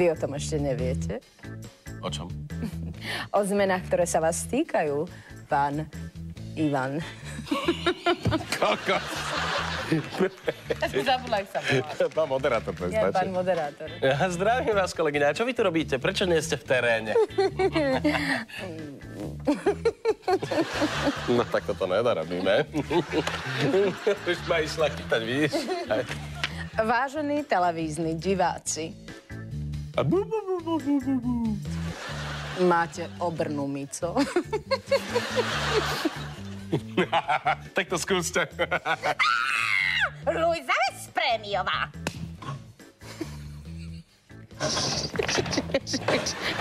Vy o tom ešte neviete? O čom? O zmenách, ktoré sa vás týkajú, pán Ivan. Kokos. Ja som zabudla, jak sa volá. Pán moderátor, to je Ja, stačí. pán moderátor. Ja zdravím vás, kolegyňa. A čo vy tu robíte? Prečo nie ste v teréne? No tak toto nedarobíme. Už ma išla chytať, vidíš? Vážení televízni diváci, A bu, bu, bu, bu, bu, bu, bu. máte obrnú mico. Tak to skúste. Luisa Vesprémiová.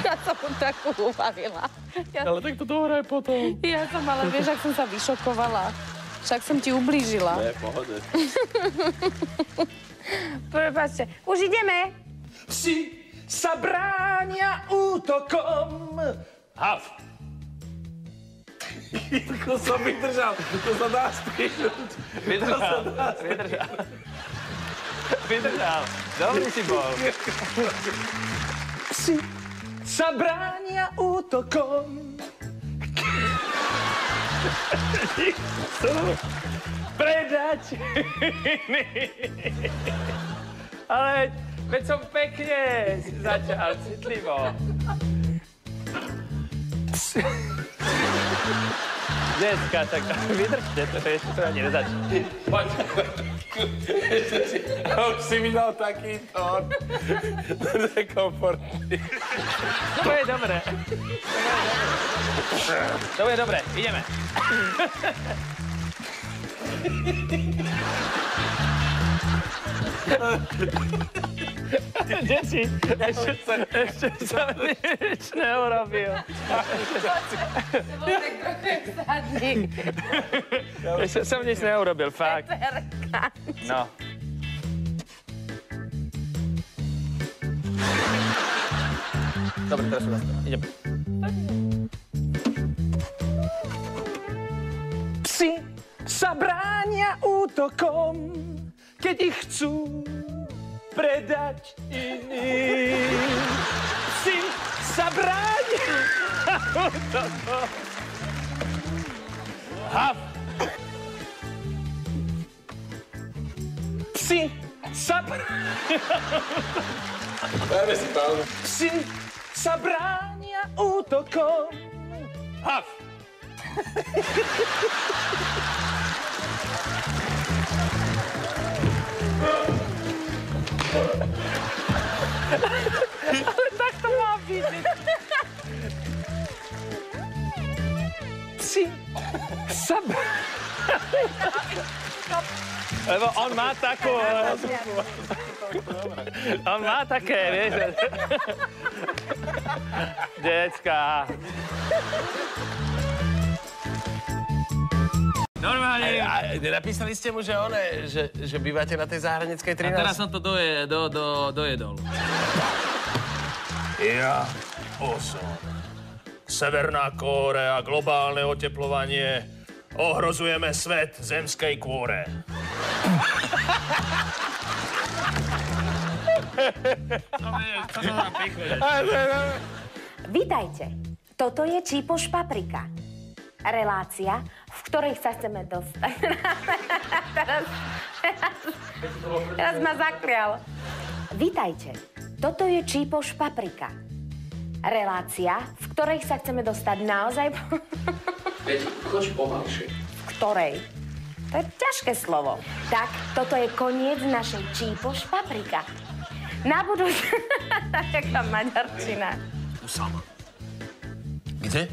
Ja som mu takú ubavila. Ale tak to dohraj potom. Ja som, ale vieš, ak som sa vyšokovala. Však som ti ublížila. Ne, pohode. Prepáčte, už ideme. Psi sa bránia útokom. Hav. To som vydržal. To sa dá spínuť. Vydržal. Dobrý si bol. Psi sa bránia útokom. Chcú predať. Ale veď som pekne začal, citlivo. Dneska, tak vydržte, to ešte to ani nezačne. Poď. Už si mi dal taký tón. Nekomfortný. To je dobré. To je dobré, ideme. Deti, ešte som nič neurobil. Ešte som nič neurobil, fakt. No. Dobre, teraz sú nás. Ideme. Psi sa bránia útokom, keď ich chcú predať iným. Psi sa bránia útokom. Hav. Psi sa bránia. Dajme si pauzu. Psi sa bránia útokom. Hav. Ale tak to má byť. Psi sa Lebo on má takú... On má také, vieš. Decka. Normálne. A napísali ste mu, že že bývate na tej Záhradníckej 13? A teraz som to dojedol. Ja, osom. Severná Kórea, globálne oteplovanie. Ohrozujeme svet zemskej kôre. Vítajte. Toto je Čípoš Paprika. Relácia, v ktorej sa chceme dostať. Teraz ma zaklial. Vítajte. Toto je Čípoš Paprika. Relácia, v ktorej sa chceme dostať naozaj... Choď pomalšie. V ktorej? To je ťažké slovo. Tak, toto je koniec našej Čípoš Paprika. Na budúce... Taká maďarčina. Usama. Kde?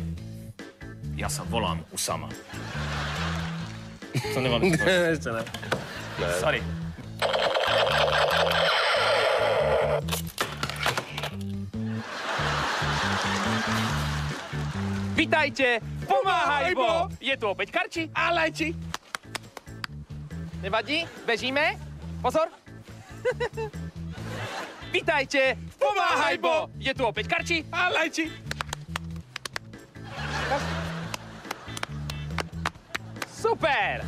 Ja sa volám Usama. To nemám si povedať. Ešte ne. Sorry. Vítajte, pomáhaj, Bo! Je tu opäť Karči a Lajči. Nevadí? Bežíme? Pozor. Vítajte, pomáhaj, Bo! Je tu opäť Karči a Lajči. Super!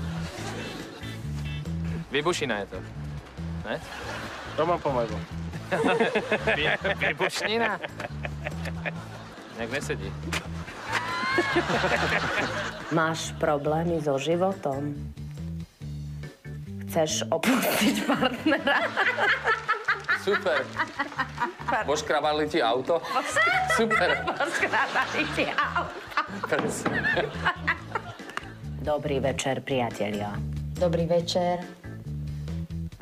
Vybušina je to. Ne? Roman, pomáhaj. Výbušnina. Nejak nesedí. Máš problémy so životom? Chceš opustiť partnera? Super. Poškrabali ti auto? Super. Poškrabali ti auto. Presne. Dobrý večer, priatelia. Dobrý večer.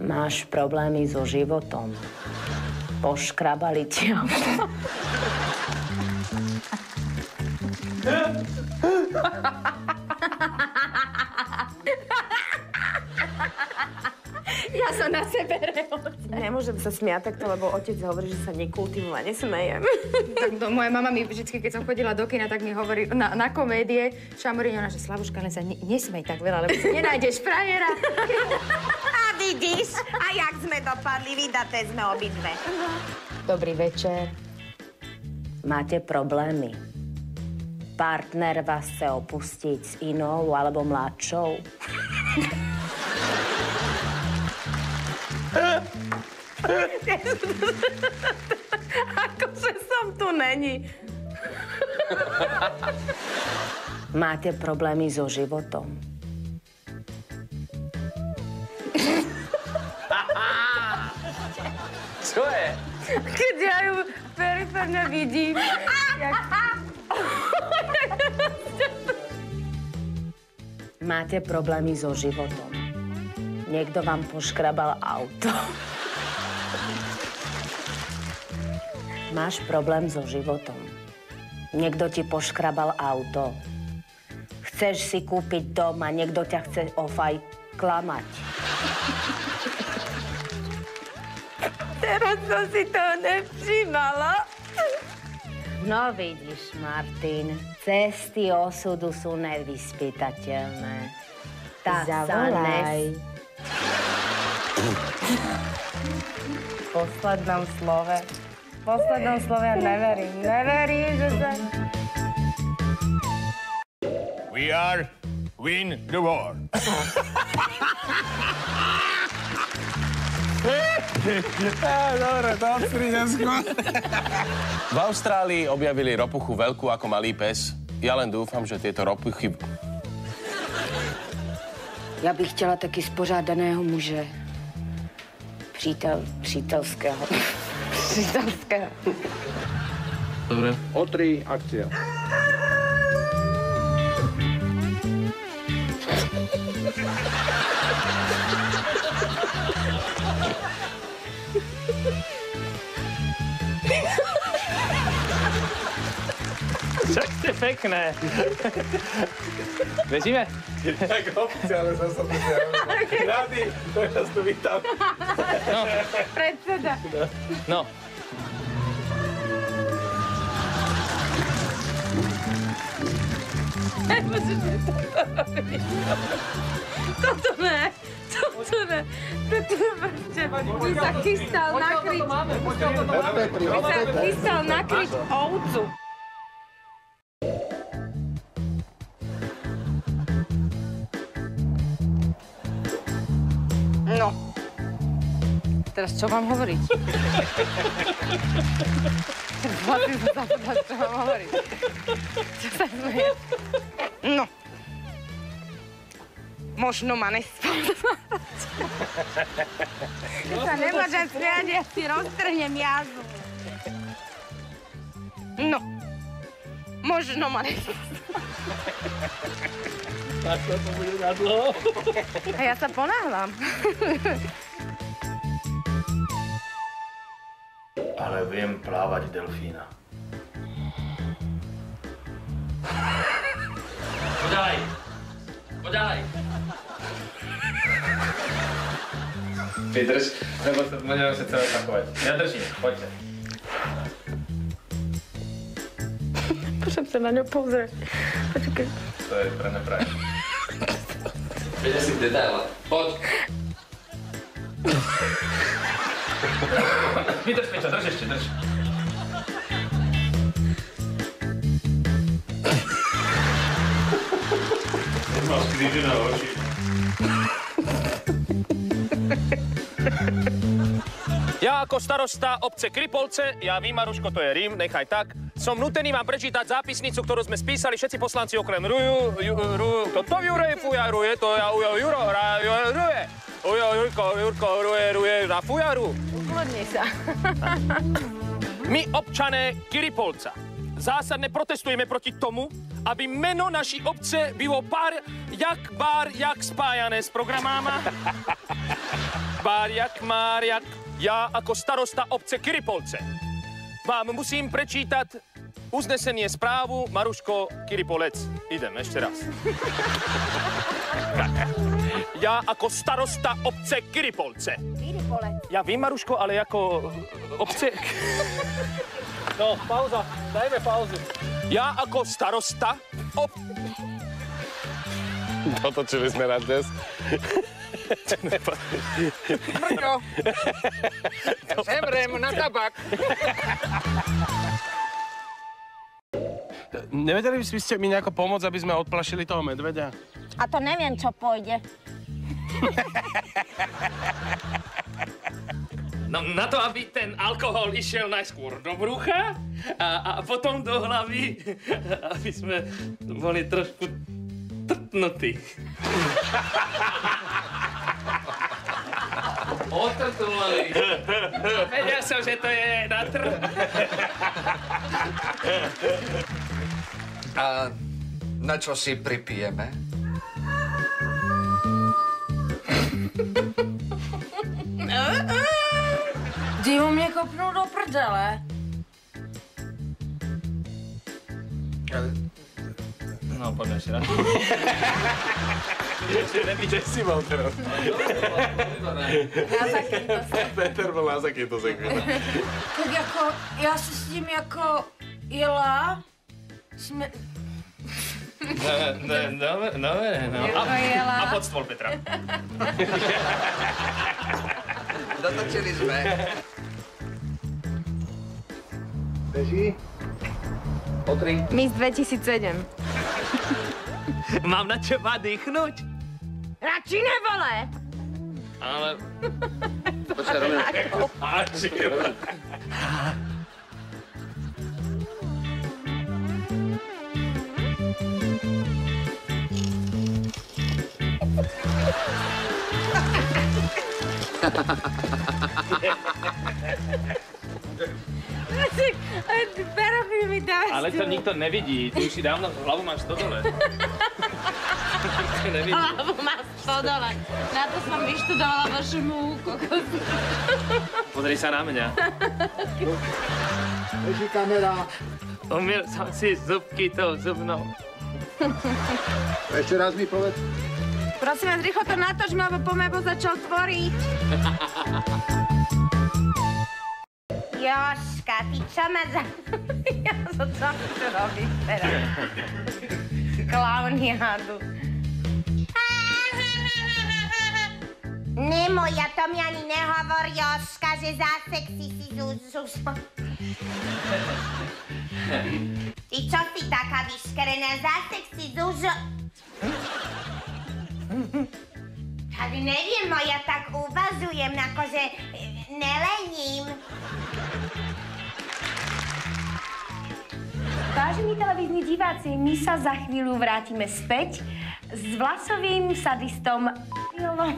Máš problémy so životom? Poškrabali ti auto? Ja sa na sebe rehoce. Nemôžem sa smiať takto, lebo otec hovorí, že sa nekultivovane smejem. Tak moja mama mi vždycky, keď som chodila do kina, tak mi hovorí na komédie, šamoríňo, že Slavuška, len sa nesmej tak veľa, lebo si nenájdeš frajera. A vidíš? A jak sme dopadli? Vydaté sme obidve. Dobrý večer. Máte problémy? Partner vás chce opustiť s inou alebo mladšou? Akože som tu není. Máte problémy so životom? Čo je? Keď ja ju periférne vidím, Máte problémy so životom? Niekto vám poškrabal auto? Máš problém so životom? Niekto ti poškrabal auto? Chceš si kúpiť dom a niekto ťa chce klamať? Teraz som si to nevšímala. No vidíš, Martin, cesty osudu sú nevyspytateľné. Tak zavolaj. V poslednom slove ja neverím. Neverím, že sa... We are win the war. Dobre, to odstri V Austrálii objavili ropuchu veľkú ako malý pes. Ja len dúfam, že tieto ropuchy... Ja bych chtěla taky spořádaného muže. Přítelského. Přítelského. Dobre. O 3, akcia. Však ste pekné. Bežíme? Tak oficiálne som sa tu zjavil. Rady, to ja tu vítam. Predseda. No. Toto ne. Ty sa chystal nakryť. Ty sa chystal nakryť ovcu. No. Teraz čo mám hovoriť? Vlastne som zapýtať, čo mám hovoriť. Čo sa smeje? No. Možno ma nespovedať. Keď sa nemôžem smiať, ja si roztrhnem jazu. No. Možno ma nespovedať. Tak to bude na dlho. A ja sa ponáhľam. Ale viem plávať delfína. Podaj. Podaj. Ty drž, lebo budeme sa celé takovať. Ja držím, poďte. Môžem sa na ňu pozrieť. Počkaj. To je pre nepraje. Veď si detaila. Poď. Vydrž, Pečo, drž ešte, drž. Máš krížené oči. Ja ako starosta obce Kripolce, ja vím, Maruško, to je Rím, nechaj tak, som nutený vám prečítať zápisnicu, ktorú sme spísali všetci poslanci okrem toto Jure, fujaruje, to ja Juro, Jurko, ruje, na fujaru. Uklodni sa. My, občané Kiripolca, zásadne protestujeme proti tomu, aby meno naší obce bylo bár jak spájané s programáma. Bár jak már jak. Ja ako starosta obce Kiripolce vám musím prečítať uznesenie správu Maruško Kiripolec. Idem ešte raz. Ja ako starosta obce Kiripolce. Kiripolec. Ja vím, Maruško, ale ako obce... No, pauza. Dajme pauzu. Ja ako starosta Otočili sme na dnes. Mrďo, semrem na tabak. Nevedeli by ste mi nejako pomôcť, aby sme odplašili toho medveďa? A to neviem, čo pôjde. No, na to, aby ten alkohol išiel najskôr do brucha a potom do hlavy, aby sme boli trošku trtnutí. Otrtulali. Vedel som, že to je na A na čo si pripijeme? Divo mě kopnul do prdele. No, poďme ešte raz. Kde si mal teraz? Na takýmto se. Peter bol na takýmto sekvendu. Tak jako, já se s tím jako jela. Jsme... A pod stôl Petra. Dotočili sme. Miss 2007. Mám na teba dýchnuť? Radši nevole! Ale... Počkaj, Romeo. Perovi mi dáš. Ale to nikto nevidí. Ty už si dávno hlavu máš to dole. Nikto nevidí. Hlavu máš to dole. Na to som vyštudovala vašu múku. Pozri sa na mňa. Beží kamera. Umiel som si zubky tou zubnou. Ešte raz mi povedz. Prosím vás, rýchlo to natočme, lebo Pomebo začal tvoriť. Jožka, ty čo ma za... Ja som čo tu robíš teraz? Klauniádu. Nemoj, ja to mi ani nehovor, Jožka, že za sexy si Zuzo. Ty čo si taká vyškerená? Za sexy Zuzo. Ale neviem, ja tak uvažujem, akože nelením. Vážení televízni diváci, my sa za chvíľu vrátime späť s vlasovým sadistom Pilom.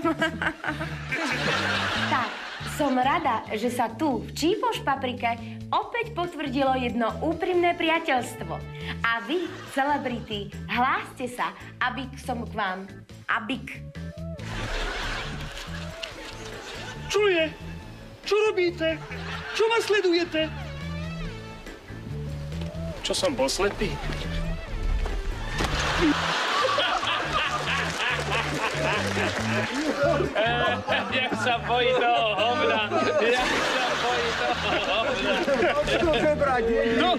Tak, som rada, že sa tu v Čípoš Paprike opäť potvrdilo jedno úprimné priateľstvo. A vy, celebrity, hláste sa, abych som k vám. Abych. Čo je? Čo robíte? Čo ma sledujete? Čo som bol slepý? Jak sa bojí toho hovna. Jak sa bojí toho hovna. Čo zebrať? Tu,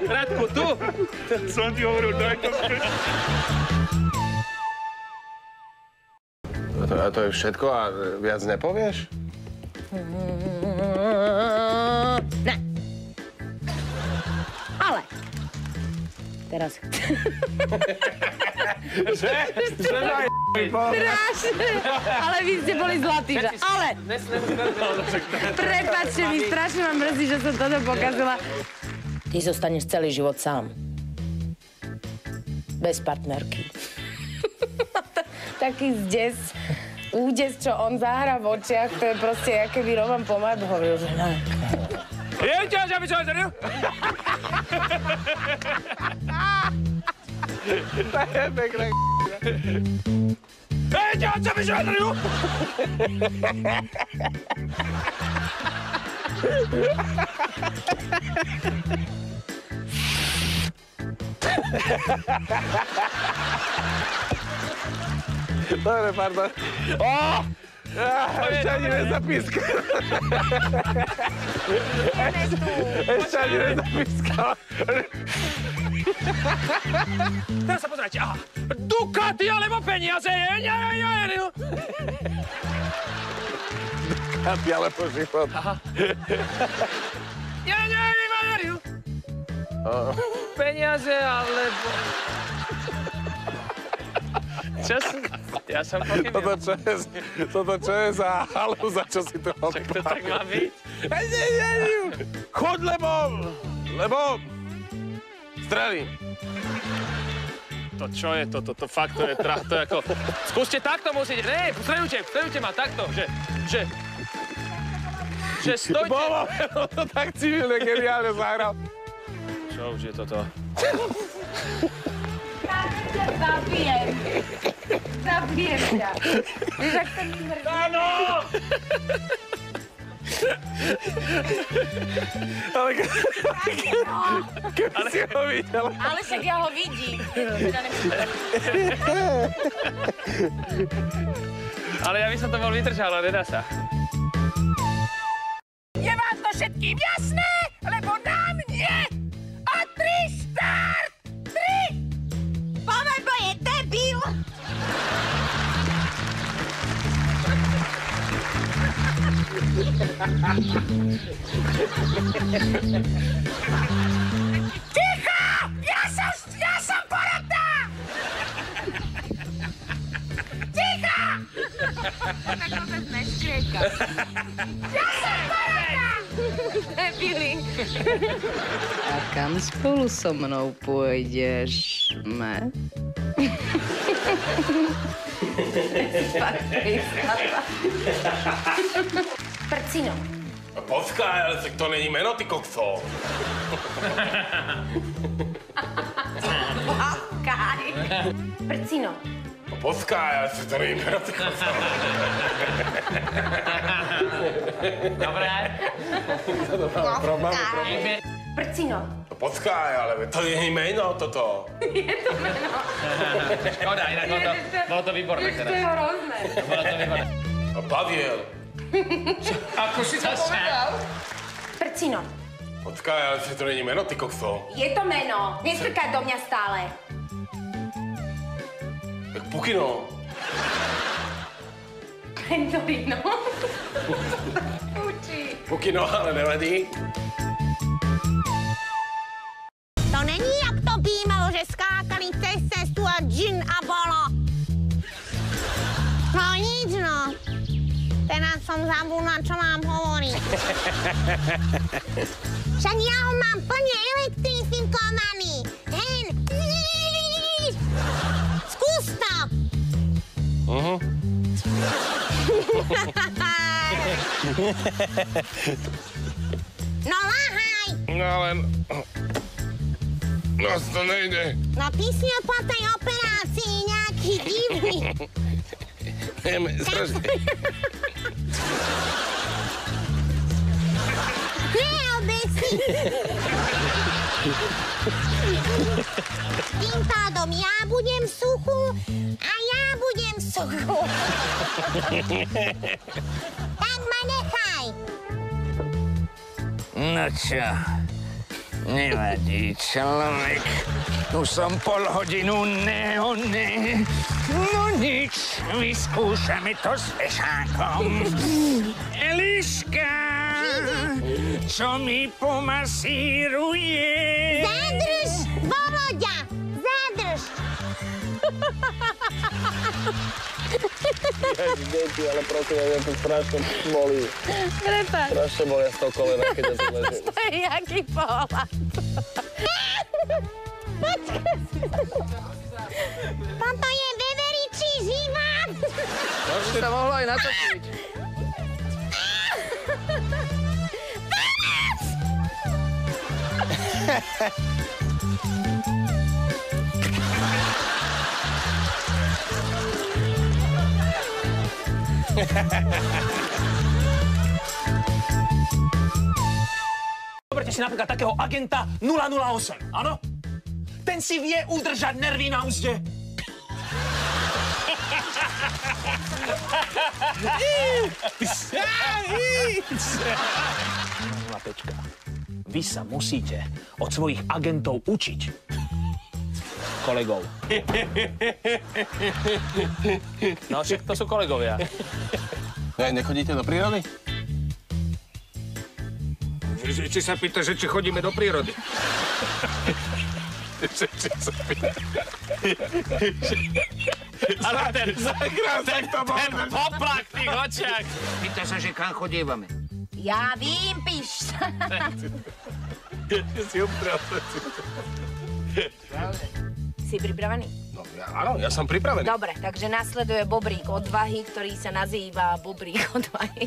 Radku, tu. Som ti hovoril, daj to späť. A to je všetko a viac nepovieš? Ne. Ale. Teraz. Že? Strašne. Ale vy ste boli zlatí, že? Ale... Prepáčte mi, strašne ma mrzí, že som toto pokazila. Ty zostaneš celý život sám. Bez partnerky. Taký údes, čo on zahra v očiach, to je proste, aké by Roman Pomád hovoril, že ne. Je ťa, že by som zrnil? To je pekné. Je ťa, že by som zrnil? Dobre, pardon. Ešte ani nezapískal. Ešte ani nezapískal. Teraz sa pozerajte, aha. Dukaty alebo peniaze, Dukaty alebo život. Aha. Peniaze alebo... Čo si... Ja som pochybil. Toto čo je za halúza, čo si tu odpátil? Čak to tak má byť? Chod, lebo... Strelím. To čo je toto? To fakt, to je ako... Skúste takto musíte... Ne, strelujte ma takto, že stojte... Bolo, to tak civilne, geniálne zahral. Čo už je toto? Zabijem ťa. Víš, ak to mi mrzí. Áno! Ale keby si ho videl. Ale však ja ho vidím. Ale ja by som to bol vytržal, ale nedá sa. Je vám to všetkým jasné? Lebo nám nie! A 3 štart! 3! Povedbo je debil! Ticho! Ja som porota! Ticho! Tak to vezmeš, šviečka. Ja som porota! Debili. A kam spolu so mnou pôjdeš, Matt? Prcino. Počkaj, ale to není jméno, ty kokso. Počkaj. Prcino. Počkaj, ale to není jméno, ty kokso. Dobre. Prcino. Počkaj, ale to je jméno, toto. Je to meno. Škoda, inak bolo to výborné teraz. To je hrozné. Bolo to výborné. Paviel. Ako si to povedal? Prcino. Počkaj, ale to není jméno, ty kokso. Je to meno. Nestrkaj do mňa stále. Tak Pukino. Pendolino. Učí. Pukino, ale nevadí. To není jak to bývalo, že skákali cez cestu a džin a bolo. No nič no. Teraz som zabudla, čo mám hovoriť. Však ja ho mám plne elektrifikovaný. Hen. Skús to. No láhaj. No ale... No to nejde. No ty si po tej operácii nejaký divný. Strašne. Neobeci. Tým pádom ja budem v suchu a ja budem v suchu. Tak ma nechaj. No čo, nevadí, človek. Už som pol hodinu ne. No nič, vyskúšame to s fešákom. Eliška, čo mi pomasíruje? Zadrž, Voloďa, zadrž. Ježiš, deti, ale prosím, ja to strašne bolí. Prepáč. Strašne bolia z toho kolena, keď ja tu ležím. To je jaký pohľad. Toto je veveričí život. To by sa mohlo aj natočiť. Zoberte si napríklad takého agenta 008, áno? Ten si vie udržať nervy na úzde. Pečka, vy sa musíte od svojich agentov učiť. Kolegov. No však to sú kolegovia. Nechodíte do prírody? Či sa pýta, že či chodíme do prírody. Ale ten poplach v tých očiach. Pýta sa, že kam chodívame. Ja vím, píš sa. Si pripravený? No, áno, ja som pripravený. Dobre, takže nasleduje bobrík odvahy, ktorý sa nazýva bobrík odvahy.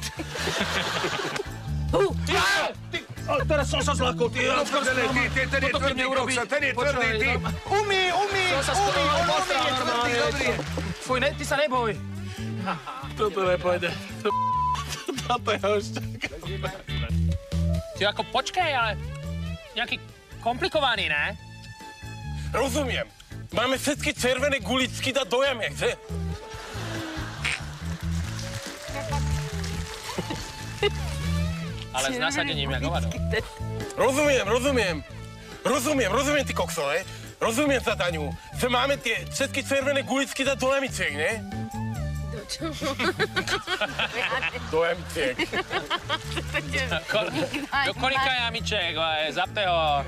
Teraz som sa zlakol, ty. Ten je tvrdý, koksa, ten je tvrdý, ty. Umí, on umí, je tvrdý, dobrý. Fuj, ty sa neboj. Toto nepojde. Toto je hošťak. Ty ako počkaj, ale nejaký komplikovaný, ne? Rozumiem. Máme všetky červené guličky dať do jamiek, že? Ale s nasadením jak hovado. Rozumiem, ty kokso, ne? Rozumiem zadaniu, že máme tie všetky červené guličky dať do jamičiek, ne? Do čo? Do jamičiek. Do kolika jamiček, zapte ho.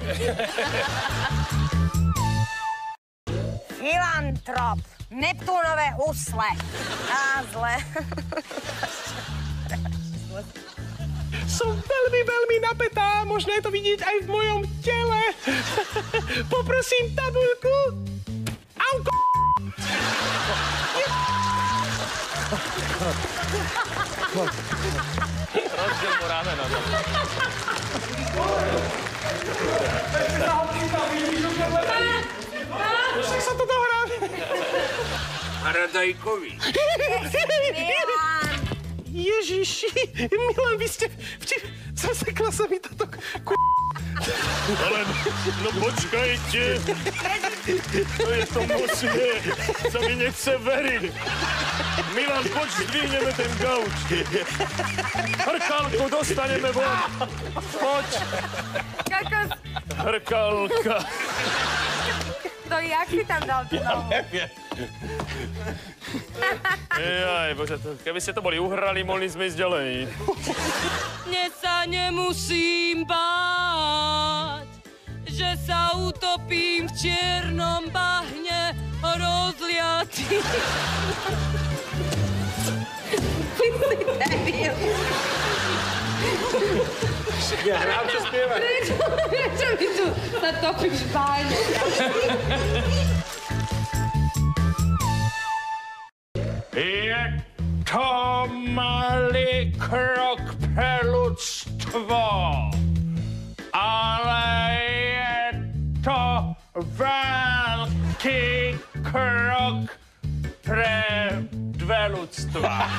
Filantrop, Neptúnové úsle. Á, zle. Som veľmi napätá, možno je to vidieť aj v mojom tele. Poprosím tabuľku. Auko! Rozdiel mu rameno. Však sa to dohrá. Paradajkový. Ježiši, Milan, vy ste... Zasekla sa mi táto Ale, no počkajte. To je to možné. Sa mi nechce veriť. Milan, poď, zdvihneme ten gauč. Hrkálku dostaneme von. Poď. Kokos, Hrkálka. to jak si tam dal tú nohu? Jaj, bože, keby ste to boli uhrali, mohli sme ísť ďalej. Dnes sa nemusím báť, že sa utopím v čiernom bahne rozliatý. Ty si debil. Ja hrám, čo spievať. Prečo mi tu sa topíš v bahne? Je to malý krok pre ľudstvo, ale je to veľký krok pre dve ľudstva.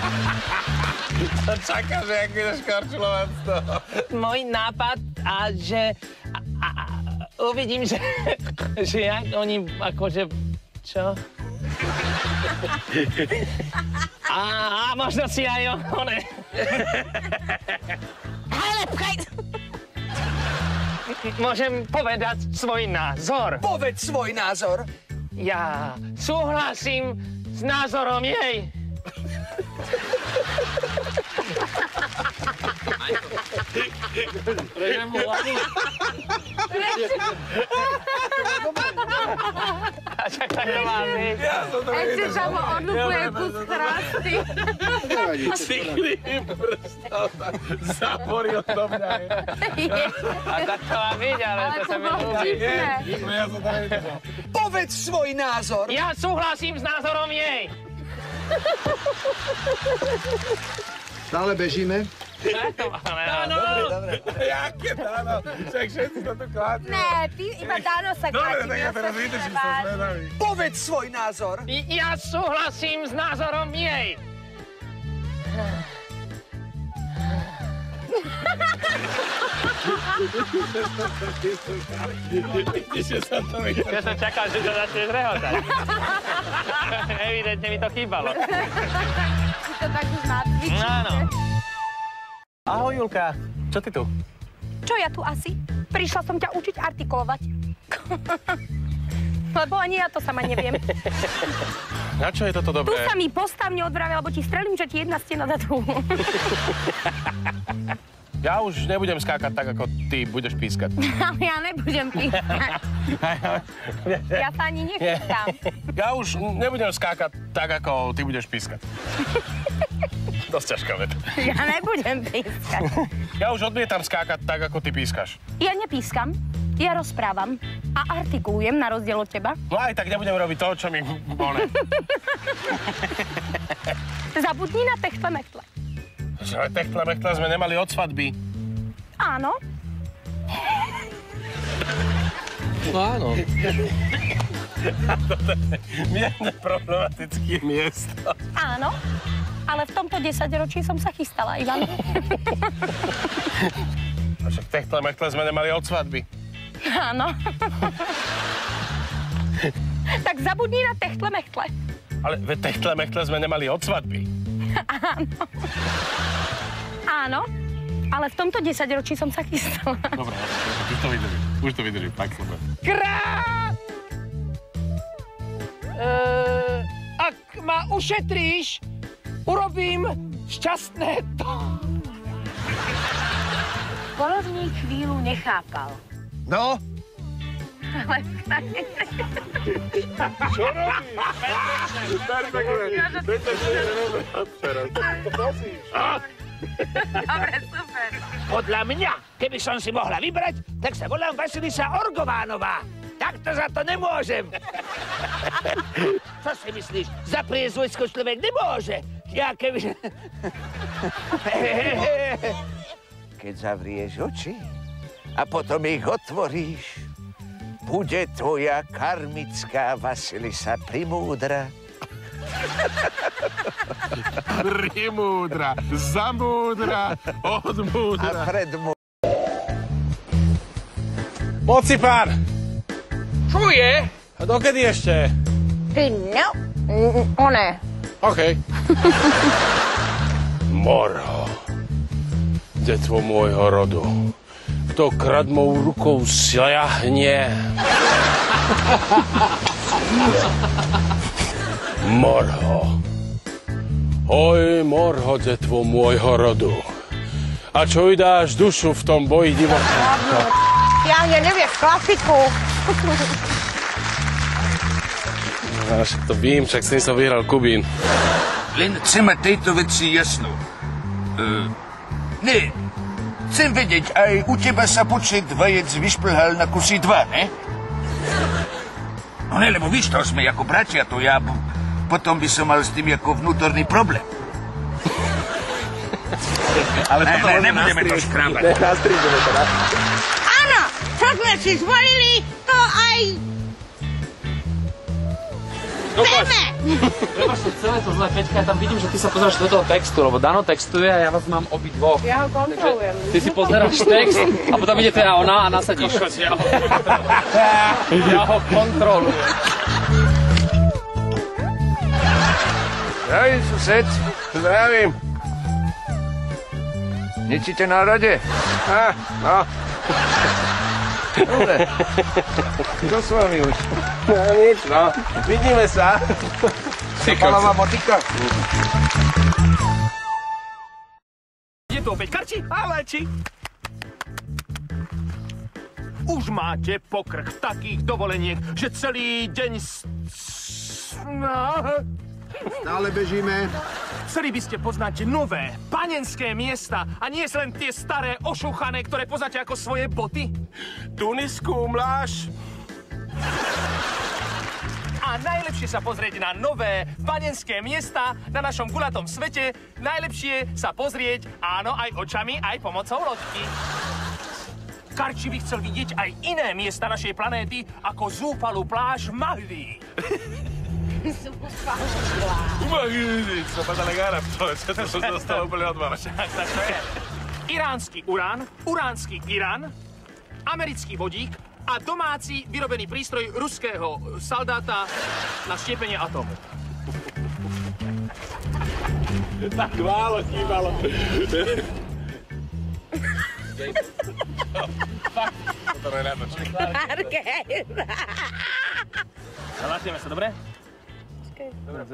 Čaká, že jak budeš karčulovať z toho. Môj nápad a že... uvidím, že jak oni akože... Čo? A možno si aj one. Ale pchaj! Môžem povedať svoj názor. Povedz svoj názor. Ja súhlasím s názorom jej. Tak to má byť. Ešte sa mu odlupuje kus chrasty. Ciklým prstom zaporil do mňa. A tak to má byť, ale to sa mi ľúbi. Povedz svoj názor. Ja súhlasím s názorom jej. Stále bežíme? Áno. Jaké dáno? Však všetci sa tu kladí. Ne, iba Dáno sa kladí. Dobre, tak ja teraz vydržím, som zvedavý. Povedz svoj názor. Ja súhlasím s názorom jej. Ja som čakal, že to začneš rehotať. Evidentne mi to chýbalo. Si to tak už nacvičíte. Áno. Ahoj, Julka. Čo ty tu? Čo ja tu asi? Prišla som ťa učiť artikulovať. Lebo ani ja to sama neviem. Na čo je toto dobré? Tu sa mi postav neodvravia, lebo ti strelím, že ti jedna stena za druhú. Ja už nebudem skákať tak, ako ty budeš pískať. Ale ja nebudem pískať. Ja sa ani nechystám. Ja už nebudem skákať tak, ako ty budeš pískať. Dosť ťažká veta. Ja nebudem pískať. Ja už odmietam skákať tak, ako ty pískaš. Ja nepískam, ja rozprávam a artikulujem na rozdiel od teba. No aj tak nebudem robiť to, čo mi bole. Zabudni na techtle-mechtle. Ale techtle-mechtle sme nemali od svadby. Áno. No áno. Toto je mierne problematické miesto. Áno, ale v tomto 10-ročí som sa chystala, Ivan. A však techtle-mechtle sme nemali od svadby. Áno. Tak zabudni na techtle-mechtle. Ale techtle-mechtle sme nemali od svadby. Áno. Áno, ale v tomto 10-ročí som sa chystala. Dobre, už to vydržím, tak som. Krát! Ak ma ušetríš, urobím šťastné to. Polovník chvíľu nechápal. No? Ale Čo robíš? dobre, super. Podľa mňa, keby som si mohla vybrať, tak sa volám Vasilisa Orgovánová. Takto za to nemôžem. Čo si myslíš? Za priezvojsko človek nemôže. Ja keby... Keď zavrieš oči a potom ich otvoríš, bude tvoja karmická Vasilisa primúdra. Primúdra, zamúdra, odmúdra. A predmúdra. Moci pár! Čo je? A dokedy ešte? No, one. OK. Morho, detvo môjho rodu, kto kradmou rukou siahne. Morho. Oj, Morho, detvo môjho rodu. A čo vydáš dušu v tom boji divoká? Ja nevieš klasiku. Však to vím, však s tým som vyhral Kubín. Len chceme tejto veci jasno. Ne, chcem vedieť, aj u teba sa počet vajec vyšplhal na kusy 2, ne? No ne, lebo víš, to sme ako bratia, to ja... Potom by som mal s tým ako vnútorný problém. Ale ne, nebudeme to škrábať. Nastrižeme to, ne? Áno, čo sme si zvolili, to aj... chceme! Prepačte, celé to zlé, Peťka, ja tam vidím, že ty sa pozeráš do toho textu, lebo Dano textuje a ja vás mám obidvoch. Ja ho kontrolujem. Ty si pozeráš text a potom ide teda ona a nasadíš. Ja ho kontrolujem. Zdravím, sused. Zdravím. Ničíte nálade? No. Dobre. Čo s vami už? No nič, no. Vidíme sa. Sypala vám motika? Je to opäť Karči a Léči. Už máte pokrk takých dovoleniek, že celý deň Stále bežíme. Chceli by ste poznať nové, panenské miesta a nie len tie staré, ošúchané, ktoré poznáte ako svoje boty? Tunisku, mláš. A najlepšie sa pozrieť na nové, panenské miesta na našom gulatom svete. Najlepšie sa pozrieť, áno, aj očami, aj pomocou loďky. Karči by chcel vidieť aj iné miesta našej planéty, ako zúfalú pláž Maldiv. Co pa ta negára, to som dostal úplne od vás. Iránsky urán, uránsky Irán, americký vodík a domáci vyrobený prístroj ruského saldáta na štiepenie atómu. Tak málo chýbalo. Fakt, toto nenatočím. Zalastieme sa, dobre? Dobre,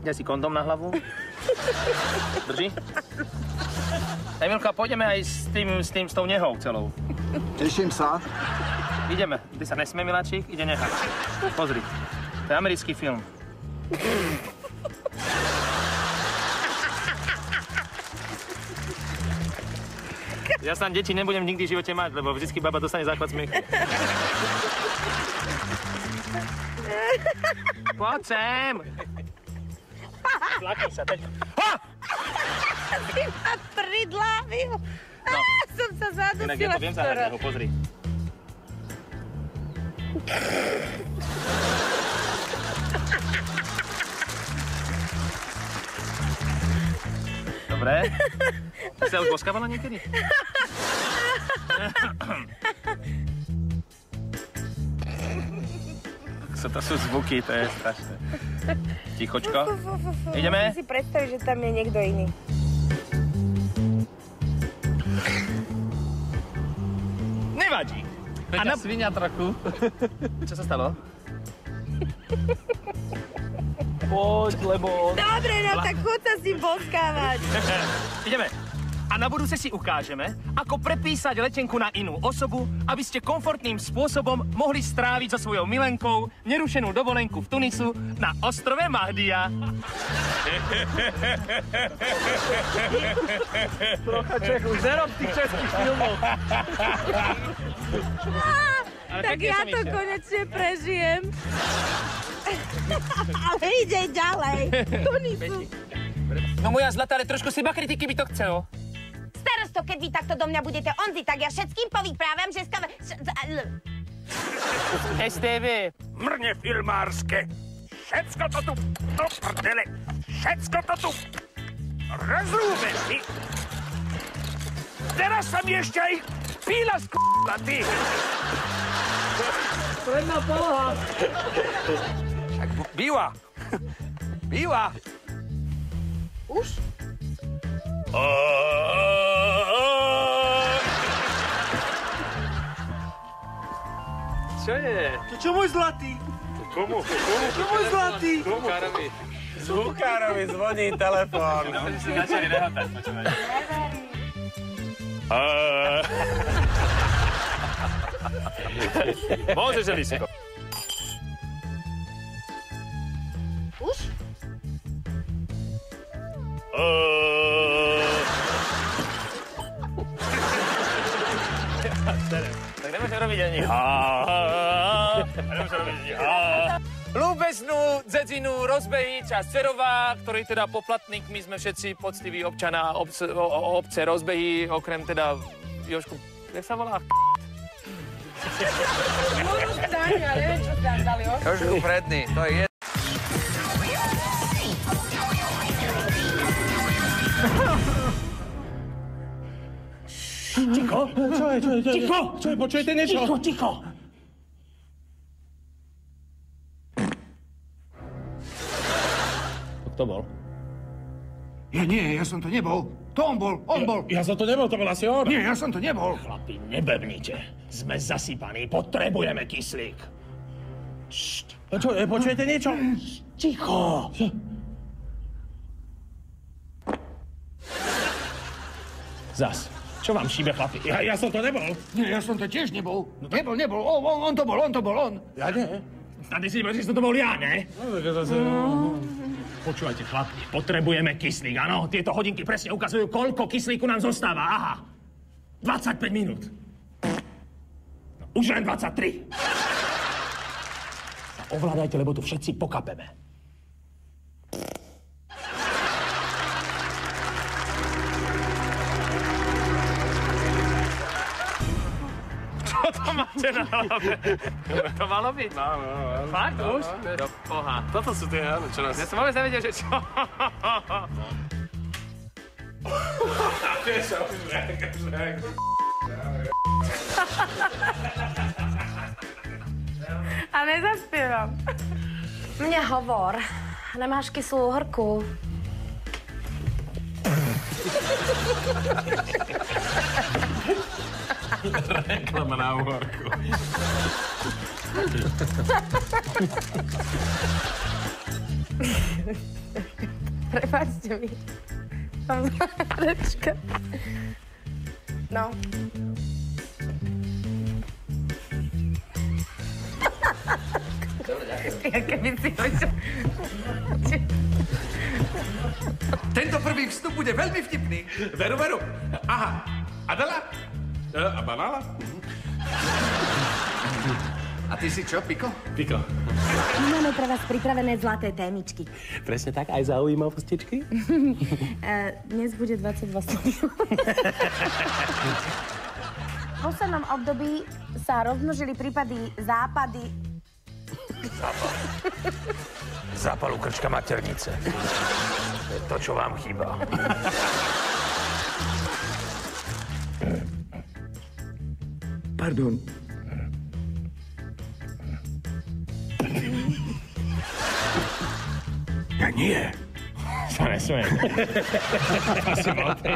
daj si kondom na hlavu. Drží. Emilka, pôjdeme aj s tou nehou celou. Teším sa. Ideme. Ty sa nesmie, miláčik, ide neha. Pozri, to je americký film. Ja sa deti nebudem nikdy v živote mať, lebo vždycky baba dostane záchvat smiechu. Poď sem! Zlakni sa, teď. Ha! Si ma pridlávil. No. Som sa zadusila. Inak ja to viem zahrať, neho, pozri. Dobre. Ty sa už boskávala niekedy? To sú zvuky, to je strašné. Tichočko. Ideme? Musím si predstaviť, že tam je niekto iný. Nevadí. Peťa svinia trochu. Čo sa stalo? Poď, lebo... Dobre, no tak chod sa s ním boskávať. Ideme. A na budúce si ukážeme, ako prepísať letenku na inú osobu, aby ste komfortným spôsobom mohli stráviť so svojou milenkou nerušenú dovolenku v Tunisu na ostrove Mahdia. Trocha Čech, už nerob tých českých filmov. Tak ja to konečne prežijem. Ale ide ďalej. Tunisu. No moja zlatá, ale trošku seba kritiky by to chcelo. Starosto, keď vy takto do mňa budete onzi, tak ja všetkým povyprávam, že STV. Mrne filmárske. Všetko to tu do prdele. Všetko to tu rozrúbe, ty. Teraz sa mi ešte aj píla skúla, ty. Predná poloha. Tak býva. Býva. Už? Čo je? Čo môj zlatý? Komu? Čo môj zlatý? Zvukárovi. Zvukárovi zvoní telefón. Dobre, že si začali rehotať, počúvaj. Môžeš, Elisko. Už? Tak nemôžem robiť ani nemôžem robiť ani Ľúbeznú dzedzinu rozbejí časť Cerová, ktorý teda poplatníkmi sme všetci poctiví občania obce rozbejí, okrem teda Jožku, jak sa volá? Jožku predný, to je Ticho! Čo je? Ticho! Čo je? Počujete niečo? Ticho! Kto bol? Nie, ja som to nebol. To on bol. Ja som to nebol, to bol asi on. Nie, ja som to nebol. Chlapi, nebebnite. Sme zasypaní, potrebujeme kyslík. Čo, počujete niečo? Ticho! Zas. Čo vám šíbe, chlapi? Ja som to nebol. Nie, ja som to tiež nebol. Nebol. On to bol. Ja nie. Tady si myslíš, že to bol ja, ne? Počúvajte, chlapi, potrebujeme kyslík, áno? Tieto hodinky presne ukazujú, koľko kyslíku nám zostáva. Aha, 25 minút. No, už len 23. Ovládajte, lebo tu všetci pokapeme. Čo to máte na hlave? To malo byť? No. Fakt už? Do poha. Toto sú tie, áno, čo nás... Ja som vôbec nevedel, že čo. A nezaspievam. Mne hovor. Nemáš kyslú horku? Reklama na uhorku. Prepáčte mi. Mám záhrečka. No. Ja keby si hoďal... Tento prvý vstup bude veľmi vtipný. Veru. Aha. Adela? A banála? A ty si čo, Piko? Piko. My máme pre vás pripravené zlaté témičky. Presne tak, aj zaujímavostičky? Dnes bude 22 stupňov. V poslednom období sa rozmnožili prípady západy... Zápalu krčka maternice. To je to, čo vám chýba. Pardon. Ja nie. Sa nesmiem. To si bol ty.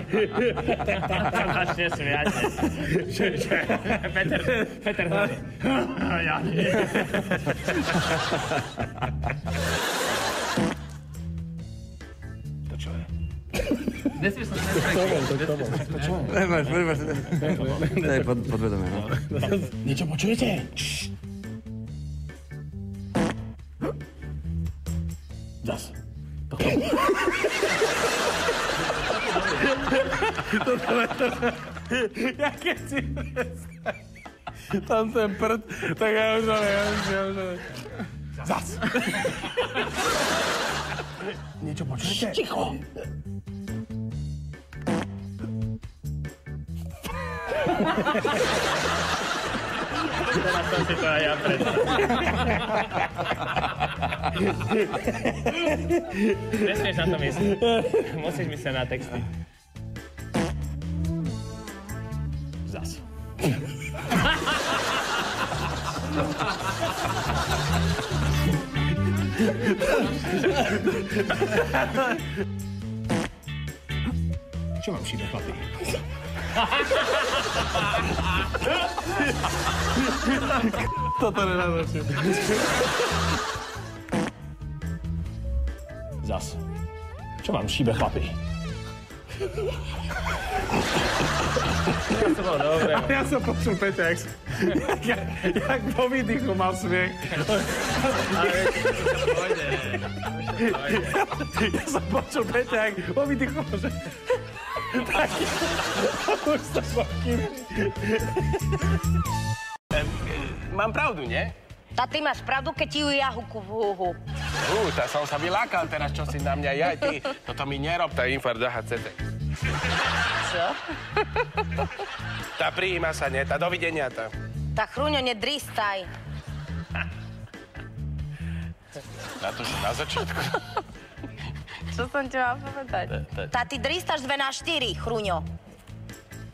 To máš nesmiať. Peter, ja nie. To čo je? Nesmieš sa nesmieš. To čo je? Nemáš. To je podvedomé, no. Niečo počujete? Zas. Ja keď si tam ten prd, tak ja už Zas. Niečo počujete? Ticho. Teraz som si to aj ja predstavil. Nesmieš na to myslieť. Musíš myslieť na texty. Zas. Čo vám šíbe, chlapi? Toto nenatočím. Zas. Čo vám šíbe, chlapi? To bolo dobré. Ja som počul Peťa, jak po výdychu mal smiech. Ja som počul Peťa, jak po výdychu, že... Taký... Už sa pokým. Mám pravdu, nie? Tá ty máš pravdu, keď ti ju ja huku v húhu. Tá som sa vylákal teraz, čo si na mňa jaj, ty. Toto mi nerob, tá infarkt HCT. Čo? Tá prijíma sa, nie? Tá dovidenia, tá. Tá Chruňo, nedristaj. Na to, že na začiatku. Čo som ti mal povedať? Tá ty dristaš 2 na 4, Chruňo.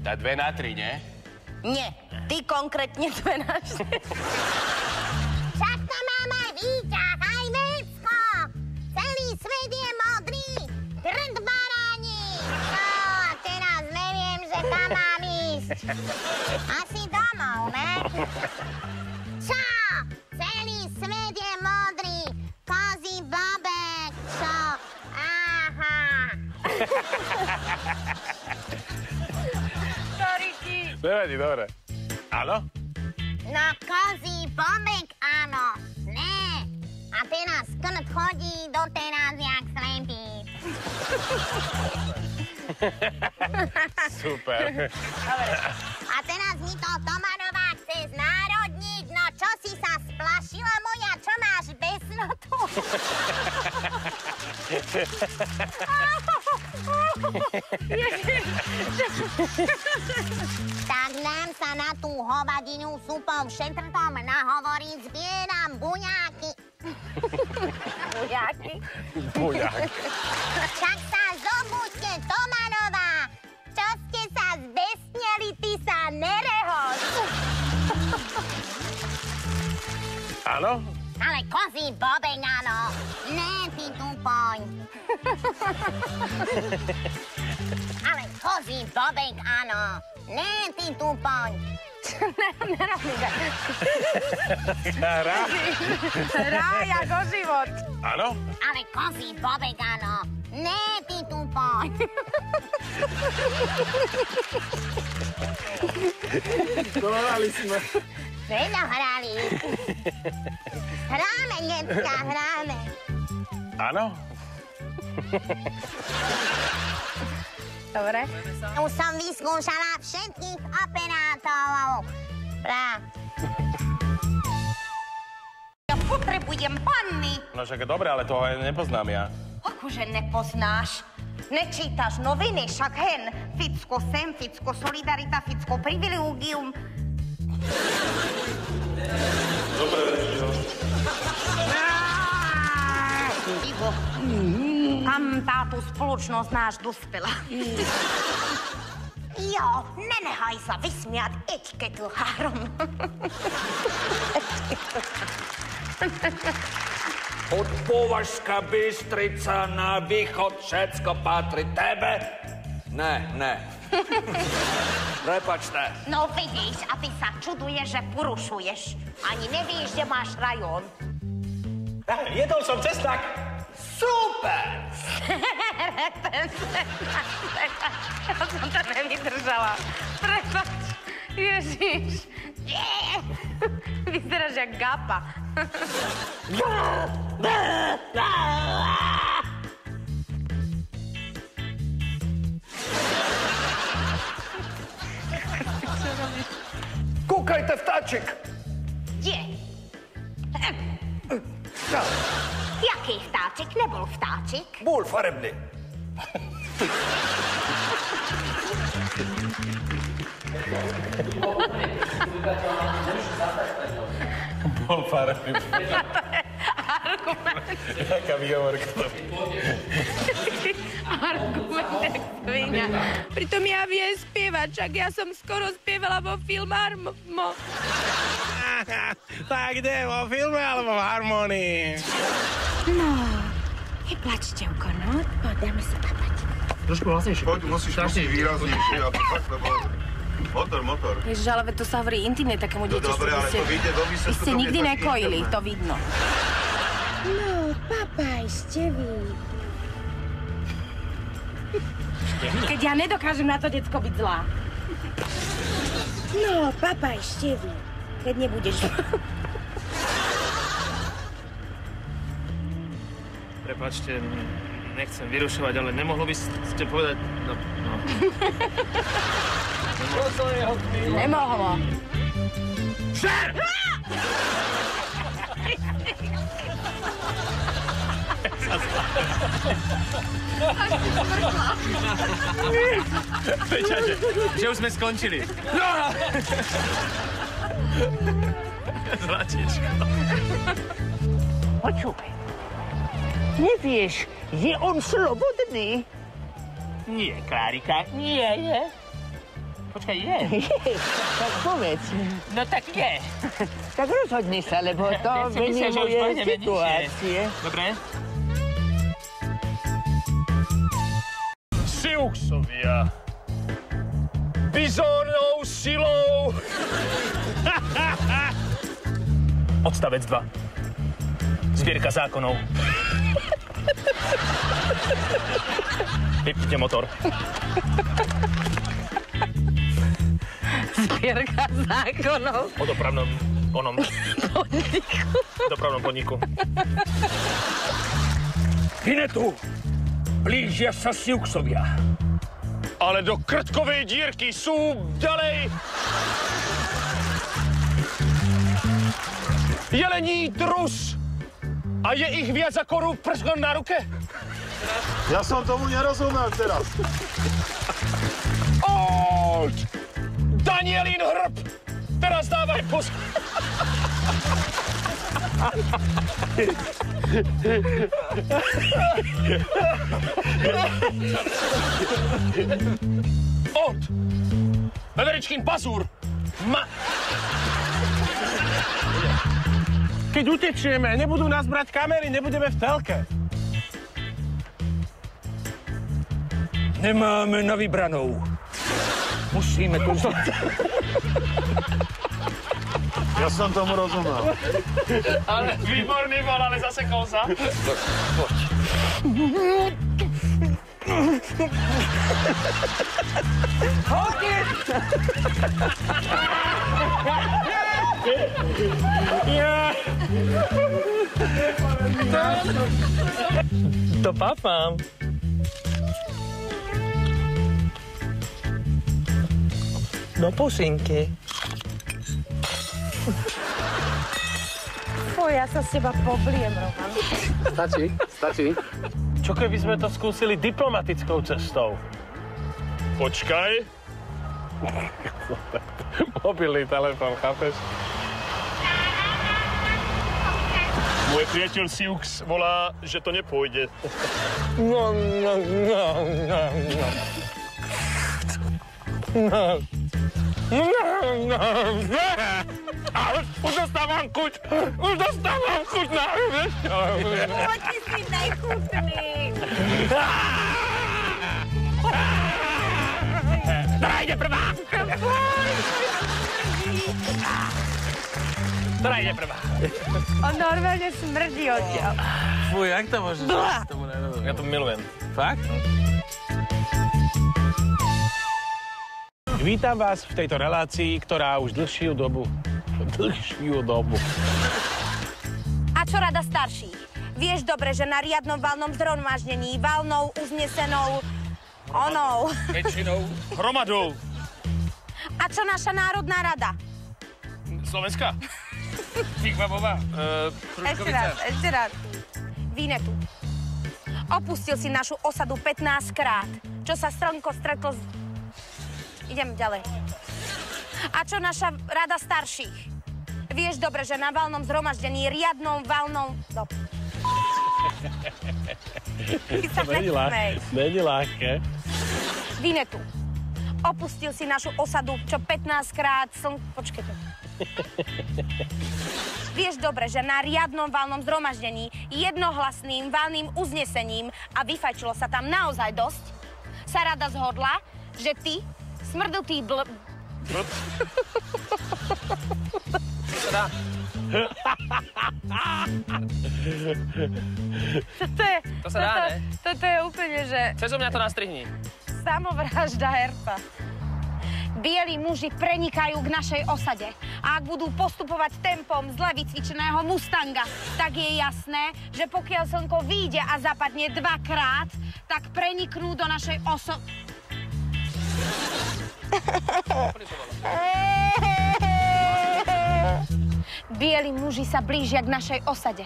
Tá 2 na 3, nie? Nie, ty konkrétne 2 na 4. Však to mám aj výťah, aj vecko. Celý svet je modrý. Trd baráni. No a teraz neviem, že tam mám ísť. Asi domov, ne? Čo? Celý svet je modrý. Kozí bobek, čo? Aha. Sorry, Nevadí, dobre. Áno? No kozí bobek, áno. Ne, A teraz Krt chodí doteraz jak slepý. Super. Dobre. A teraz mi to Tomanová chce znárodniť. No čo si sa splašila moja? Čo máš besnotu? Tak nám sa na tú hovadinu supom šetrkom nahovoriť, zbieram buňáky. Buňáky? Buňáky. Však sa zobuďte, Tomanová. Čo ste sa zbesneli, ty sa nerehoď. Áno? Ale kozí bobek, áno. Ne, ty tupoň. Ale kozí bobek, áno. Ne, ty tupoň. Hra? Hra ako život. Áno? Ale kozí bobek, áno. Ne, ty tupoň. Dohrali sme. Veľa hrali. Hráme, decka, hráme. Áno? Dobre. Už som vyskúšala všetkých operátorov. Ja potrebujem panny. No však dobre, ale toho aj nepoznám ja. Akože nepoznáš? Nečítaš noviny, však hen. Ficko sem, Ficko solidarita, Ficko privilegium. Dobre, jo. Ivo, kam táto spoločnosť náš dospela? Jo, nenehaj sa vysmiať etiketu három. Od Považska Bystrica na východ všetko patrí tebe? Ne. Prepačte. No vidíš, a ty sa čuduješ, že porušuješ. Ani nevíš, že máš rajón. Jedol som cestak. Super! Ja som to nevydržala. Prepač. Ježiš. Vyzeráš jak gapa. Kúkajte, vtáčik! Kde? Jaký vtáčik? Nebol vtáčik? Bol farebný. Bol farebný. Argument. Jaká výhovorka to. Argument jak svinia. Pritom ja viem spievať, však ja som skoro spievala vo Filmarmo. Tak kde, vo filme alebo v harmonii? No, neplač, Čevko, no. Poďme sa papať. Trošku hlasnejšie. Poď, musíš výraznejšie, aby tak, lebo... Motor. Ježiš, ale to sa hovorí intimne takému dieťaťu. Dobre, ale to vyjde do výsledku. Vy ste nikdy nekojili, to vidno. No, papaj, Števý. Keď ja nedokážem na to decko byť zlá. No, papaj, Števý. Keď nebudeš... Prepáčte, nechcem vyrušovať, ale nemohlo by ste povedať... No. Nemohlo. Šer! Peťa, že už sme skončili. Zlatičko. Počúvaj. Nevieš, je on slobodný? Nie, Klárika, nie je. Počkaj, je. Tak povedz. No tak je. Tak rozhodni sa, lebo to vynímuje situácie. Dobre. Siuxovia. Bizónou silou. Odstavec 2. Zbierka zákonov. Vypnite motor. Zbierka zákonov. O dopravnom onom dopravnom podniku. Vinetu, blížia sa Siuxovia. Ale do krtkovej dírky sú ďalej jelení trus. A je ich viac ako rúb prskon na ruke? Ja som tomu nerozumel teraz. Old! Danielín hrb! Teraz dávaj pozor. Old! Veveričkin pazúr! Keď utečieme, nebudú nás brať kamery, nebudeme v telke. Nemáme na vybranou. Musíme tu... Ja som tomu rozumel. Ale výborný bol, ale zasekol sa. Poď. To papám. Do pusinky. Fuj, ja sa s teba pobliem, Roman. Stačí. Čo keby sme to skúsili diplomatickou cestou? Počkaj. Mobilný telefón, chápeš? Môj priateľ Siux volá, že to nepôjde. No. Ale už dostávam chuť na Poď si najchutný. Ktorá ide prvá? Ktorá ide prvá? On normálne smrdí odtiaľ. Fuj, jak to môžeš? Ja to milujem. Fakt? Vítam vás v tejto relácii, ktorá už dlhšiu dobu. A čo rada starších? Vieš dobre, že na riadnom valnom zhromaždení, valnou uznesenou onou. Väčšinou hromadou. A čo naša Národná rada? Slovenská? Figvavová. Ešte raz. Vinetu. Opustil si našu osadu 15 krát. Čo sa slnko stretlo s... Idem ďalej. A čo naša rada starších? Vieš dobre, že na valnom zhromaždení, riadnom valnom... Ty sa nesmej. Není ľahké. Vinetu. Opustil si našu osadu, čo 15 krát Počkajte. Vieš dobre, že na riadnom valnom zhromaždení, jednohlasným valným uznesením, a vyfajčilo sa tam naozaj dosť, sa rada zhodla, že ty, smrdutý To sa dá, ne? Toto je úplne, že... Cez mňa to nastrihni. Samovražda herpa. Bielí muži prenikajú k našej osade. A ak budú postupovať tempom zle vycvičeného Mustanga, tak je jasné, že pokiaľ slnko vyjde a zapadne 2-krát, tak preniknú do našej Bielí muži sa blížia k našej osade.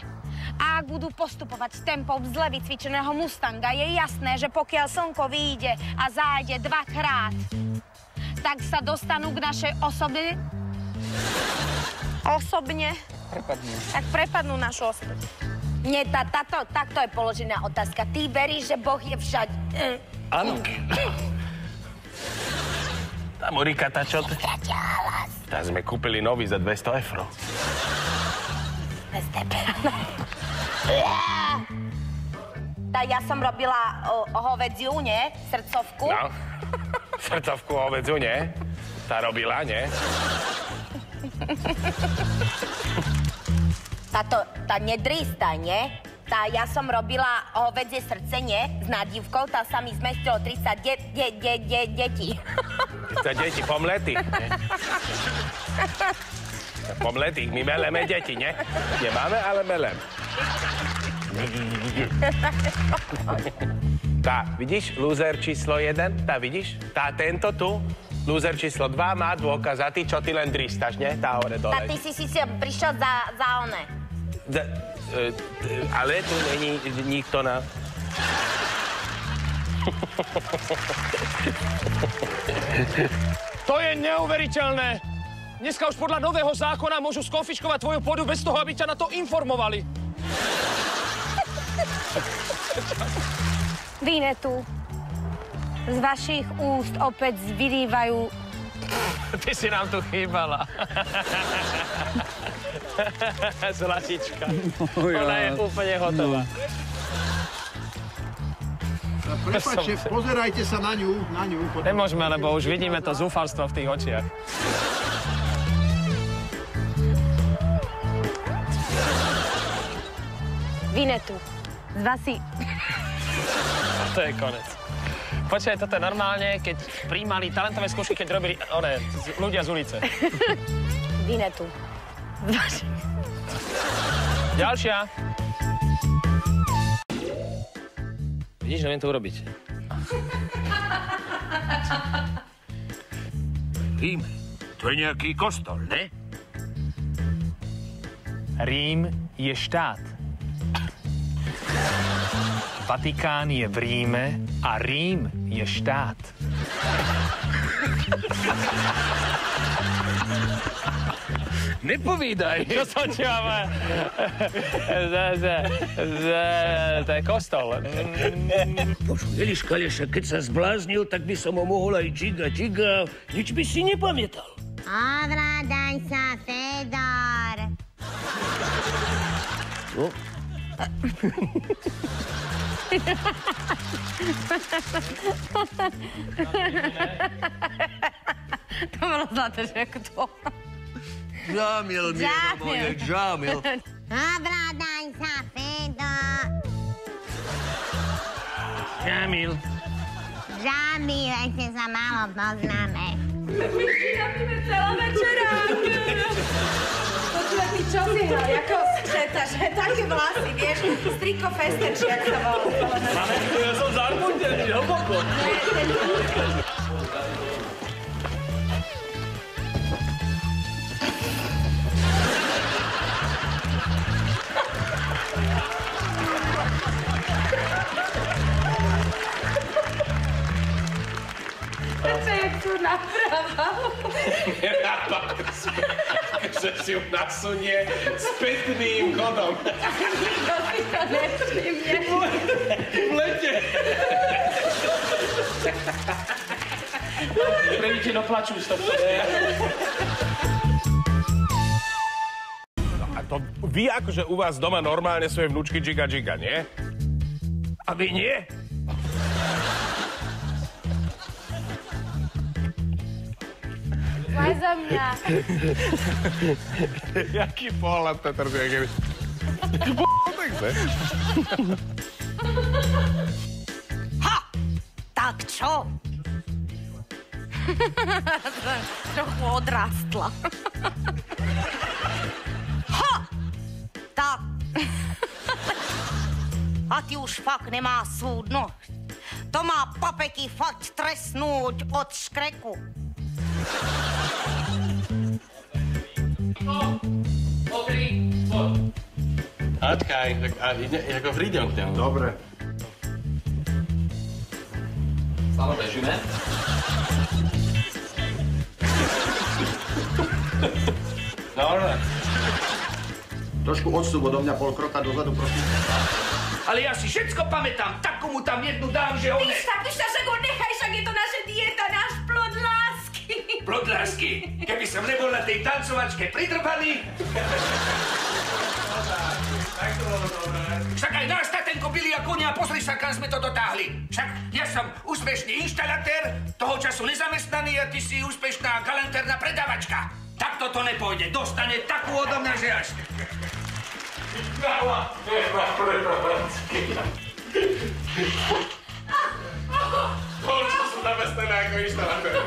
A ak budú postupovať tempom zle vycvičeného Mustanga, je jasné, že pokiaľ slnko vyjde a zájde 2-krát, tak sa dostanú k našej osobne. Tak prepadnú našu osobu. Nie, takto je položená otázka. Ty veríš, že Boh je všade? Áno. Tá Morika, tá čo? Tá sme kúpili nový za 200 €. Tá ja som robila hovädziu, nie? Srdcovku. No. Srdcovku hovädziu, nie? Tá robila, nie? Tá nedrístaj, nie? Tá, ja som robila hovädzie srdce, nie? S nádivkou, tá sa mi zmestilo 30 detí. 30 detí, pomletých, nie? Pomletých, my meleme deti, nie? Nemáme, ale melem. Tá, vidíš, lúzer číslo 1, tá vidíš? Tá tento tu, lúzer číslo 2 má dôkaz a ty, čo ty len dristáš, nie? Tá hore dole. Tá ty si prišiel za one. Ale tu není nikto na... To je neuveriteľné. Dneska už podľa nového zákona môžu skonfiškovať tvoju pôdu bez toho, aby ťa na to informovali. Vinetu, z vašich úst opäť vyrývajú... Ty si nám tu chýbala. Zlatička. Ona je úplne hotová. Prepáčte, pozerajte sa na ňu. Nemôžeme, lebo už vidíme to zúfalstvo v tých očiach. Vinetu, z vasi... To je konec. Počkaj, toto je normálne, keď prijímali talentové skúšky, keď robili ľudia z ulice. Vinetu, z vaši... Ďalšia. Vidíš, neviem to urobiť. Rím, to je nejaký kostol, ne? Rím je štát. Vatikán je v Ríme a Rím je štát. Nepovídaj. Čo som ti máme? To je kostol. Božu, Eliška, Leša, keď sa zbláznil, tak by som ho mohol aj džiga. Nič by si nepamätal. Ovládaj sa, Fedor. Čo? To bolo zlaté, že kto? Žámil, mieno moje, žámil. Ovládaj sa, Fedor. Žámil. Žámil, ešte sa málo poznáme. My si napíme celá večeránka. Počúva, ty čo si hral? Jako že také vlasy, vieš? Striko Festerči, jak sa volá. Ja som zarmutený, hlboko. Prečo je tu naprával? Že si ju nasunie spätným chodom. Nikto si to nevšimne. V lete. Previdíte, no plačú z tohto. A to vy akože u vás doma normálne svoje vnúčky džiga, nie? A vy nie? Aj za mňa. Jaký pohľad, Peter, keby... Tak se. Ha! Tak čo? Trochu odrastla. Ha! Tak. A ty už fakt nemá súdnosť. To má papeky fakt trestnúť od škreku. Okrý, spod. Ačkaj, tak jako prídem k nemu. Dobre. Stále bežíme. Dobre. Trošku odstup odo mňa, pol kroka dozadu, prosím. Ale ja si všetko pamätám, takú mu tam jednu dám, že on... Tyž sa go nechaj, však je to naše dieta, náš plod lásky. Plod lásky, keby som nebol na tej tancovačke pridrbaný... Tak to bolo dobré. Však aj nás tatenko byli a konia, pozri sa, kam sme to dotáhli. Však ja som úspešný inštalatér, toho času nezamestnaný a ty si úspešná galanterná predávačka. Takto to nepôjde, dostane takú odo mňa, že až... Bol času zamestnané ako inštalatér.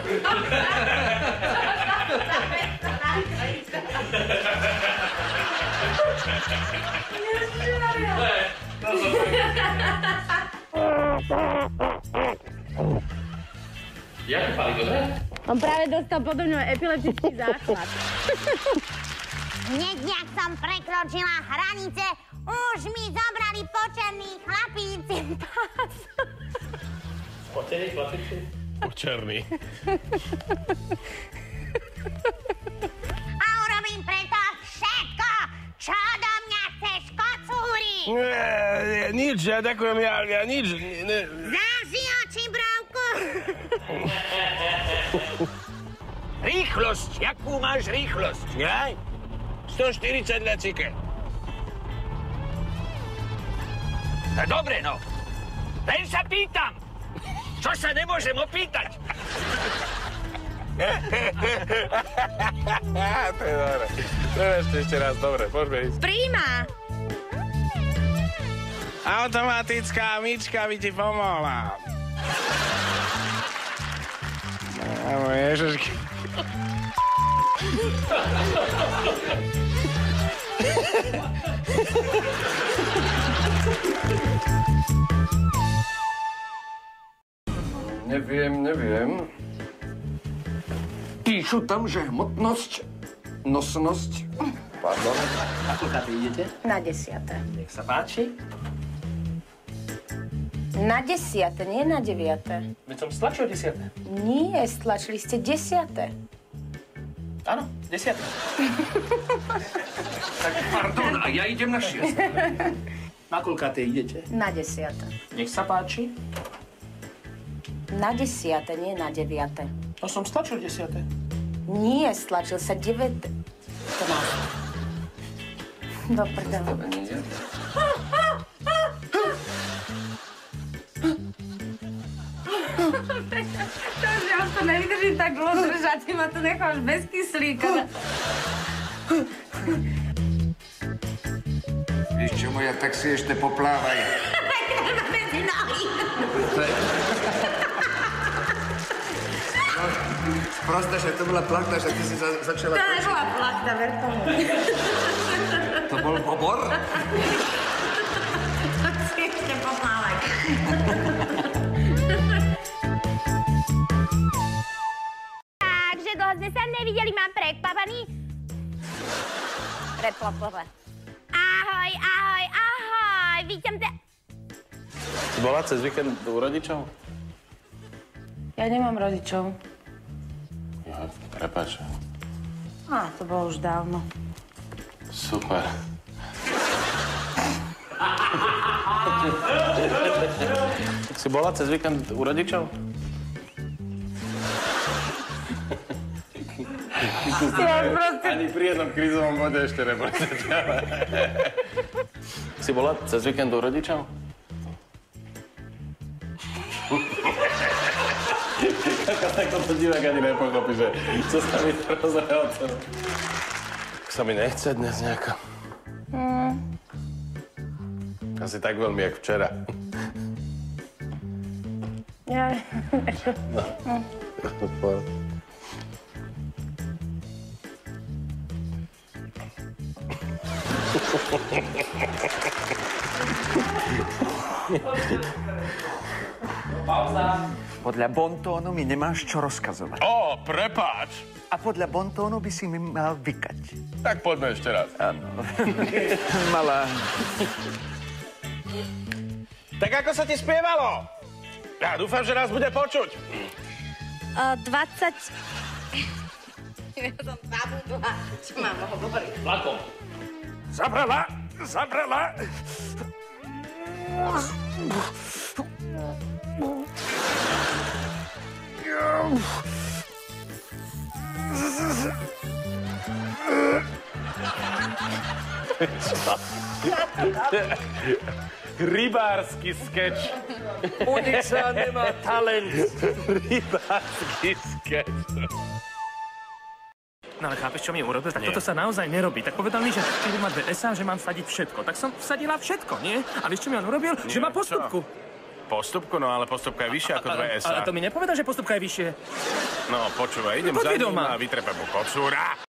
Jak to pali, dobre? On práve dostal podobne epileptický záchvat. Hneď, jak som prekročila hranice, už mi zobrali počerný chlapíci pás. Počerný chlapíci? Počerný. A urobím preto všetko, čo do mňa chceš, kocúri. Nič, ja ďakujem, ja nič. Záži oči, brovku. Rýchlosť, jakú máš rýchlosť? Jaj? 140 na cike. Dobre, no. Len sa pýtam. Čo sa nemôžem opýtať? To je dobre. Prevežte ešte raz, dobre, môžeme ísť. Príjma! Automatická myčka by ti pomohla. Ježišky. Neviem. Píšu tam, že hmotnosť, nosnosť... Pardon. Na koľka idete? Na 10. Nech sa páči. Na 10, nie na 9. Veď som stlačil 10. Nie, stlačili ste 10. Áno, 10. Tak pardon, a ja idem na 6. Na koľka idete? Na 10. Nech sa páči. Na 10, nie na 9. To som stlačil 10. Nie, stlačil sa 9. To má. Do prdele. To, že ja to nevydržím tak dlho držať, ty ma tu necháš bez kyslíka. Víš čo, moja, tak si ešte poplávaj. Medzi nohy. Proste, že to bola plachta, že ty si začala... To nebola plachta, ver tomu. To bol bobor? To si ešte poplávať. Takže dlho sme sa nevideli, mám prekvapaný. Ahoj, vítam ťa. Si bola cez víkend u rodičov? Ja nemám rodičov. Ja, prepáč. To bolo už dávno. Super. Si bola cez víkend u rodičov? Ani pri jednom krízovom bode ešte neboli. Si bola cez víkend u rodičov? Ako takoto divák ani nepochopí, že čo sa mi to rozhralo celé. Sa mi nechce dnes nejako. Asi tak veľmi, jak včera. Ja. Pauza. Podľa bontónu mi nemáš čo rozkazovať. Ó, prepáč. A podľa bontónu by si mi mal vykať. Tak poďme ešte raz. Áno. Malá. Tak ako sa ti spievalo? Ja dúfam, že nás bude počuť. 20... Ja som zabudla, čo mám hovoriť. Vlakom. Zabrala. Rybársky skeč. Udica nemá talent. Rybársky skeč. No ale chápeš, čo mi urobil? Tak toto sa naozaj nerobí. Tak povedal mi, že keď má 2 SA, že mám vsadiť všetko. Tak som vsadila všetko, nie? A vieš, čo mi on urobil? Že má postupku. Postupku? No ale postupka je vyššia ako 2 SA. Ale to mi nepovedal, že postupka je vyššie. No počúvaj, idem za ním a vytrepem mu kocúra.